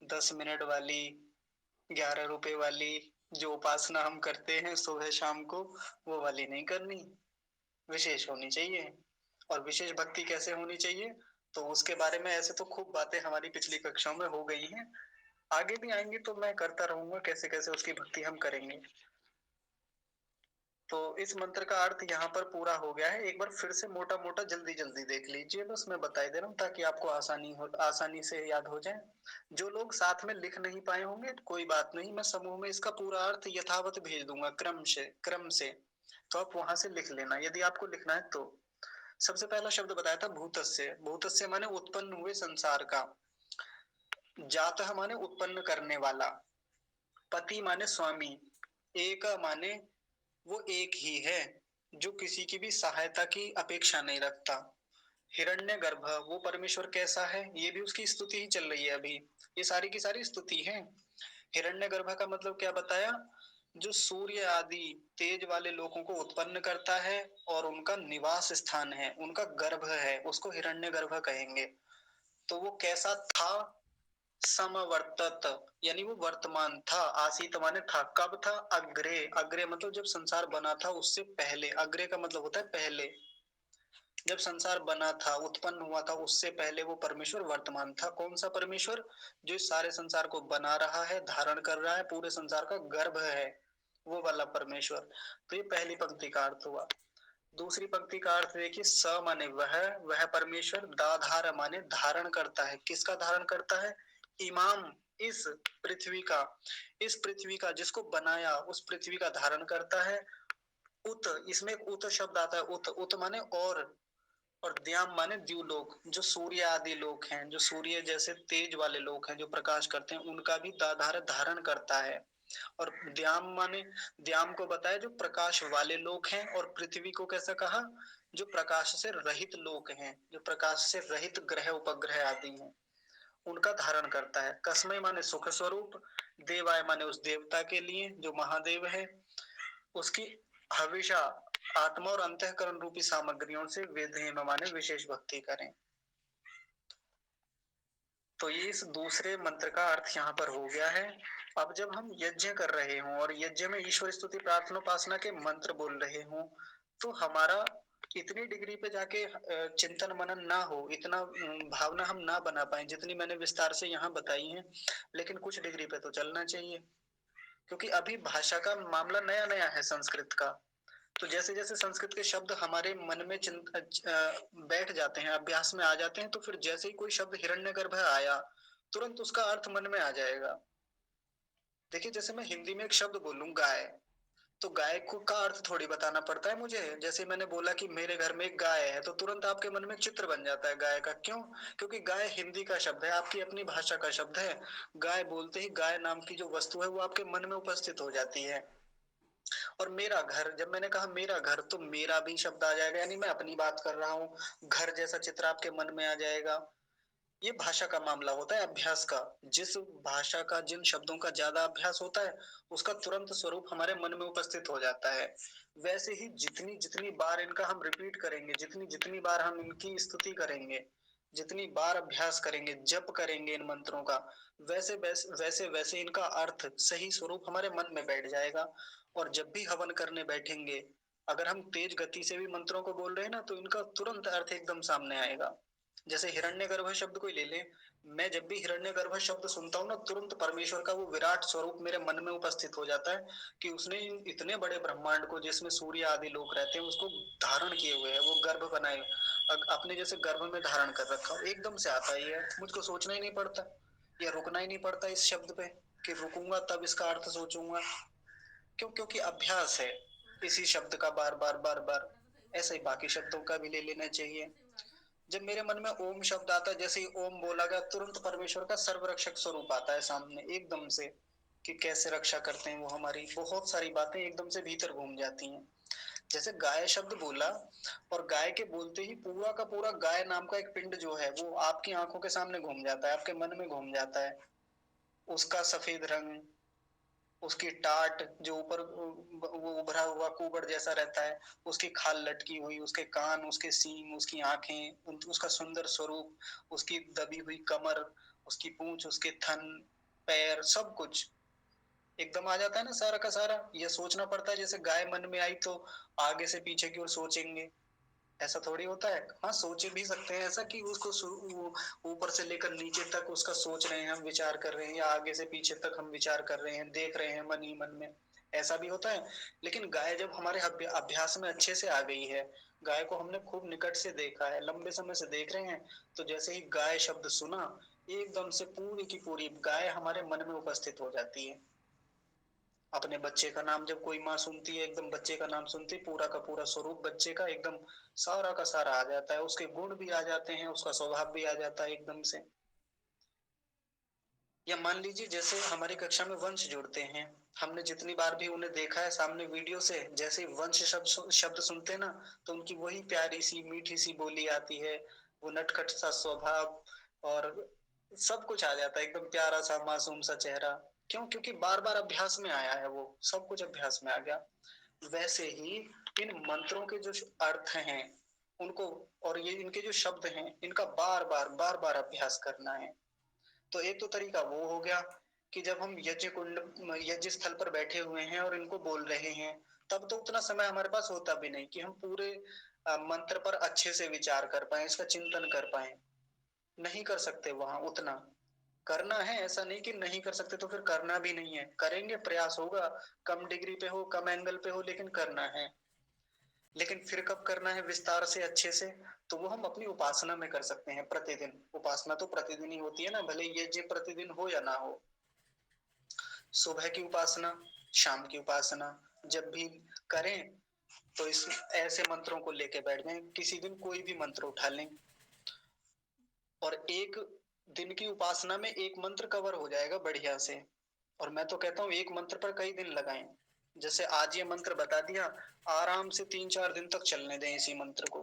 10 मिनट वाली, 11 रुपए वाली जो उपासना हम करते हैं सुबह शाम को, वो वाली नहीं करनी, विशेष होनी चाहिए। और विशेष भक्ति कैसे होनी चाहिए, तो उसके बारे में ऐसे तो खूब बातें हमारी पिछली कक्षाओं में हो गई हैं, आगे भी आएंगी तो मैं करता रहूंगा कैसे कैसे उसकी भक्ति हम करेंगे। तो इस मंत्र का अर्थ यहाँ पर पूरा हो गया है। एक बार फिर से मोटा मोटा जल्दी जल्दी देख लीजिए, बस मैं बताई दे रहा हूँ ताकि आपको आसानी से याद हो जाए। जो लोग साथ में लिख नहीं पाए होंगे कोई बात नहीं, मैं समूह में इसका पूरा अर्थ यथावत भेज दूंगा क्रम से, तो आप वहां से लिख लेना यदि आपको लिखना है तो। सबसे पहला शब्द बताया था भूतस्य। भूतस्य माने उत्पन्न हुए संसार का, जातः माने उत्पन्न करने वाला, पति माने स्वामी, एक माने वो एक ही है जो किसी की भी सहायता की अपेक्षा नहीं रखता। हिरण्यगर्भ, वो परमेश्वर कैसा है, ये भी उसकी स्तुति ही चल रही है अभी, ये सारी की सारी स्तुति है। हिरण्यगर्भ का मतलब क्या बताया, जो सूर्य आदि तेज वाले लोगों को उत्पन्न करता है और उनका निवास स्थान है, उनका गर्भ है, उसको हिरण्यगर्भ कहेंगे। तो वो कैसा था, समवर्तत, यानी वो वर्तमान था। आसीत माने था, कब था, अग्रे, अग्रे मतलब जब संसार बना था उससे पहले, अग्रे का मतलब होता है पहले। जब संसार बना था, उत्पन्न हुआ था, उससे पहले वो परमेश्वर वर्तमान था। कौन सा परमेश्वर, जो इस सारे संसार को बना रहा है, धारण कर रहा है, पूरे संसार का गर्भ है, वो वाला परमेश्वर। तो ये पहली पंक्ति का अर्थ हुआ। दूसरी पंक्ति का अर्थ देखिए, स माने वह परमेश्वर, दाधार माने धारण करता है। किसका धारण करता है, इमाम, इस पृथ्वी का, इस पृथ्वी का जिसको बनाया उस पृथ्वी का धारण करता है। उत, इसमें एक उत शब्द आता है, उत, उत माने और द्याम माने द्युलोक, जो सूर्य आदि लोक हैं, जो सूर्य जैसे तेज वाले लोग हैं जो प्रकाश करते हैं, उनका भी धारण करता है। और द्याम माने, द्याम को बताया जो प्रकाश वाले लोग हैं, और पृथ्वी को कैसा कहा, जो प्रकाश से रहित लोग हैं, जो प्रकाश से रहित ग्रह उपग्रह आदि हैं, उनका धारण करता है। कसमय माने सुख स्वरूप, देवाय माने उस देवता के लिए जो महादेव है, उसकी हविषा आत्मा और अंतःकरण रूपी सामग्रियों से विधेम माने विशेष भक्ति करें। तो ये इस दूसरे मंत्र का अर्थ यहाँ पर हो गया है। अब जब हम यज्ञ कर रहे हों और यज्ञ में ईश्वर स्तुति प्रार्थना उपासना के मंत्र बोल रहे हों, तो हमारा इतनी डिग्री पे जाके चिंतन मनन ना हो, इतना भावना हम ना बना पाए जितनी मैंने विस्तार से यहाँ बताई है, लेकिन कुछ डिग्री पे तो चलना चाहिए। क्योंकि अभी भाषा का मामला नया नया है संस्कृत का, तो जैसे जैसे संस्कृत के शब्द हमारे मन में बैठ जाते हैं, अभ्यास में आ जाते हैं, तो फिर जैसे ही कोई शब्द हिरण्यगर्भ आया, तुरंत उसका अर्थ मन में आ जाएगा। देखिए जैसे मैं हिंदी में एक शब्द बोलूं गाय, तो गाय को का अर्थ थोड़ी बताना पड़ता है मुझे। जैसे मैंने बोला कि मेरे घर में एक गाय है, तो तुरंत आपके मन में एक चित्र बन जाता है गाय का। क्यों, क्योंकि गाय हिंदी का शब्द है, आपकी अपनी भाषा का शब्द है। गाय बोलते ही गाय नाम की जो वस्तु है वो आपके मन में उपस्थित हो जाती है। और मेरा घर, जब मैंने कहा मेरा घर, तो मेरा भी शब्द आ जाएगा, यानी मैं अपनी बात कर रहा हूँ, घर जैसा चित्र आपके मन में आ जाएगा। ये भाषा का मामला होता है, अभ्यास का। जिस भाषा का, जिन शब्दों का ज्यादा अभ्यास होता है, उसका तुरंत स्वरूप हमारे मन में उपस्थित हो जाता है। वैसे ही जितनी जितनी बार इनका हम रिपीट करेंगे, जितनी जितनी बार हम इनकी स्तुति करेंगे, जितनी बार अभ्यास करेंगे, जप करेंगे इन मंत्रों का, वैसे वैसे इनका अर्थ, सही स्वरूप हमारे मन में बैठ जाएगा। और जब भी हवन करने बैठेंगे, अगर हम तेज गति से भी मंत्रों को बोल रहे हैं ना, तो इनका तुरंत अर्थ एकदम सामने आएगा। जैसे हिरण्यगर्भ शब्द को ही ले ले, मैं जब भी हिरण्यगर्भ शब्द सुनता हूँ ना, तुरंत परमेश्वर का वो विराट स्वरूप मेरे मन में उपस्थित हो जाता है कि उसने इतने बड़े ब्रह्मांड को, जिसमें सूर्य आदि लोग रहते हैं, उसको धारण किए हुए है, वो गर्भ बनाए अपने जैसे गर्भ में धारण कर रखा हो, एकदम से आता ही है, मुझको सोचना ही नहीं पड़ता या रुकना ही नहीं पड़ता इस शब्द पे कि रुकूंगा तब इसका अर्थ सोचूंगा। क्यों? क्योंकि अभ्यास है इसी शब्द का बार बार बार बार। ऐसे ही बाकी शब्दों का भी ले लेना चाहिए। जब मेरे मन में ओम शब्द आता है, जैसे ही ओम बोला गया, तुरंत परमेश्वर का सर्वरक्षक स्वरूप आता है सामने एकदम से, कि कैसे रक्षा करते हैं वो हमारी, बहुत सारी बातें एकदम से भीतर घूम जाती हैं। जैसे गाय शब्द बोला, और गाय के बोलते ही पूरा का पूरा गाय नाम का एक पिंड जो है, वो आपकी आंखों के सामने घूम जाता है, आपके मन में घूम जाता है। उसका सफेद रंग, उसकी टाट जो ऊपर वो उभरा हुआ कुबड़ जैसा रहता है, उसकी खाल लटकी हुई, उसके कान, उसके सींग, उसकी आंखें, उसका सुंदर स्वरूप, उसकी दबी हुई कमर, उसकी पूंछ, उसके थन, पैर, सब कुछ एकदम आ जाता है ना सारा का सारा। ये सोचना पड़ता है, जैसे गाय मन में आई तो आगे से पीछे की ओर सोचेंगे, ऐसा थोड़ी होता है। हाँ, सोच भी सकते हैं ऐसा कि उसको ऊपर से लेकर नीचे तक उसका सोच रहे हैं, हम विचार कर रहे हैं, या आगे से पीछे तक हम विचार कर रहे हैं, देख रहे हैं मन ही मन में, ऐसा भी होता है। लेकिन गाय जब हमारे अभ्यास में अच्छे से आ गई है, गाय को हमने खूब निकट से देखा है, लंबे समय से देख रहे हैं, तो जैसे ही गाय शब्द सुना, एकदम से पूरी की पूरी गाय हमारे मन में उपस्थित हो जाती है। अपने बच्चे का नाम जब कोई माँ सुनती है, एकदम बच्चे का नाम सुनती, पूरा का पूरा स्वरूप बच्चे का एकदम सारा का सारा आ जाता है, उसके गुण भी आ जाते हैं, उसका स्वभाव भी आ जाता है एकदम से। या मान लीजिए जैसे हमारी कक्षा में वंश जुड़ते हैं, हमने जितनी बार भी उन्हें देखा है सामने वीडियो से, जैसे ही वंश शब्द सुनते हैं ना, तो उनकी वही प्यारी सी मीठी सी बोली आती है, वो नटखट सा स्वभाव, और सब कुछ आ जाता है, एकदम प्यारा सा मासूम सा चेहरा। क्यों? क्योंकि बार बार अभ्यास में आया है, वो सब कुछ अभ्यास में आ गया। वैसे ही इन मंत्रों के जो अर्थ हैं उनको, और ये इनके जो शब्द हैं, इनका बार बार अभ्यास करना है। तो एक तो तरीका वो हो गया कि जब हम यज्ञ कुंड, यज्ञ स्थल पर बैठे हुए हैं और इनको बोल रहे हैं, तब तो उतना समय हमारे पास होता भी नहीं कि हम पूरे मंत्र पर अच्छे से विचार कर पाए, इसका चिंतन कर पाए। नहीं कर सकते वहां उतना। करना है, ऐसा नहीं कि नहीं कर सकते, तो फिर करना भी नहीं है, करेंगे, प्रयास होगा, कम डिग्री पे हो, कम एंगल पे हो, लेकिन करना है। लेकिन फिर कब करना है विस्तार से, अच्छे से? तो वो हम अपनी उपासना में कर सकते हैं प्रतिदिन। उपासना तो प्रतिदिन ही होती है ना, भले ये जे प्रतिदिन हो या ना हो। सुबह की उपासना, शाम की उपासना, जब भी करें तो इस ऐसे मंत्रों को लेके बैठ जाएं। किसी दिन कोई भी मंत्र उठा लें, और एक दिन की उपासना में एक मंत्र कवर हो जाएगा बढ़िया से। और मैं तो कहता हूँ एक मंत्र पर कई दिन लगाएं। जैसे आज ये मंत्र बता दिया, आराम से 3-4 दिन तक चलने दें इसी मंत्र को।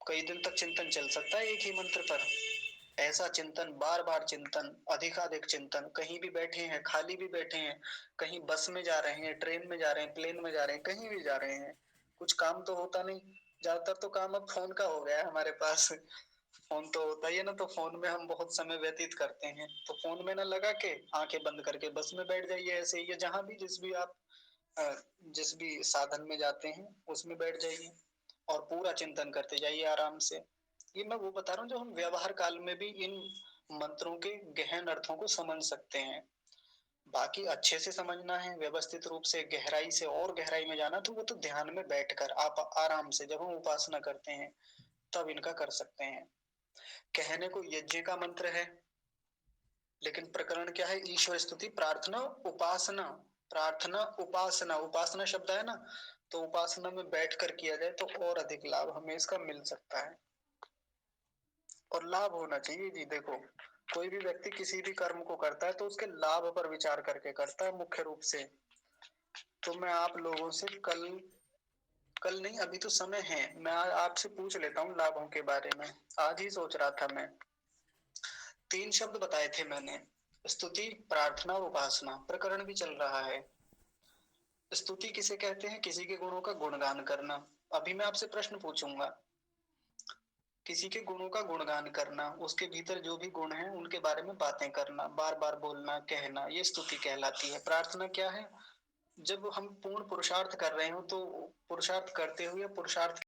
कई दिन तक चिंतन चल सकता है एक ही मंत्र पर। ऐसा चिंतन, बार बार चिंतन, अधिकाधिक चिंतन, कहीं भी बैठे हैं, खाली भी बैठे हैं, कहीं बस में जा रहे हैं, ट्रेन में जा रहे हैं, प्लेन में जा रहे हैं, कहीं भी जा रहे हैं, कुछ काम तो होता नहीं। ज्यादातर तो काम अब फोन का हो गया है हमारे पास। फोन तो होता ही है ना, तो फोन में हम बहुत समय व्यतीत करते हैं, तो फोन में ना लगा के आंखें बंद करके बस में बैठ जाइए, ऐसे ही, या जहां भी, जिस भी आप जिस भी साधन में जाते हैं उसमें बैठ जाइए, और पूरा चिंतन करते जाइए आराम से। ये मैं वो बता रहा हूँ जो हम व्यवहार काल में भी इन मंत्रों के गहन अर्थों को समझ सकते हैं। बाकी अच्छे से समझना है, व्यवस्थित रूप से, गहराई से और गहराई में जाना, तो वो तो ध्यान में बैठकर आप आराम से, जब हम उपासना करते हैं तब इनका कर सकते हैं। कहने को यज्ञ का मंत्र है, लेकिन प्रकरण क्या है? ईश्वर स्तुति, प्रार्थना, उपासना। प्रार्थना, उपासना, उपासना शब्द है ना, तो उपासना में बैठ कर किया जाए तो और अधिक लाभ हमें इसका मिल सकता है। और लाभ होना चाहिए जी। देखो, कोई भी व्यक्ति किसी भी कर्म को करता है तो उसके लाभ पर विचार करके करता है मुख्य रूप से। तो मैं आप लोगों से कल, कल नहीं, अभी तो समय है, मैं आपसे पूछ लेता हूँ लाभों के बारे में। आज ही सोच रहा था मैं। 3 शब्द बताए थे मैंने, स्तुति, प्रार्थना और उपासना। प्रकरण भी चल रहा है। स्तुति किसे कहते हैं? किसी के गुणों का गुणगान करना। अभी मैं आपसे प्रश्न पूछूंगा, किसी के गुणों का गुणगान करना, उसके भीतर जो भी गुण हैं उनके बारे में बातें करना, बार बार बोलना, कहना, ये स्तुति कहलाती है। प्रार्थना क्या है? जब हम पूर्ण पुरुषार्थ कर रहे हो तो पुरुषार्थ करते हुए पुरुषार्थ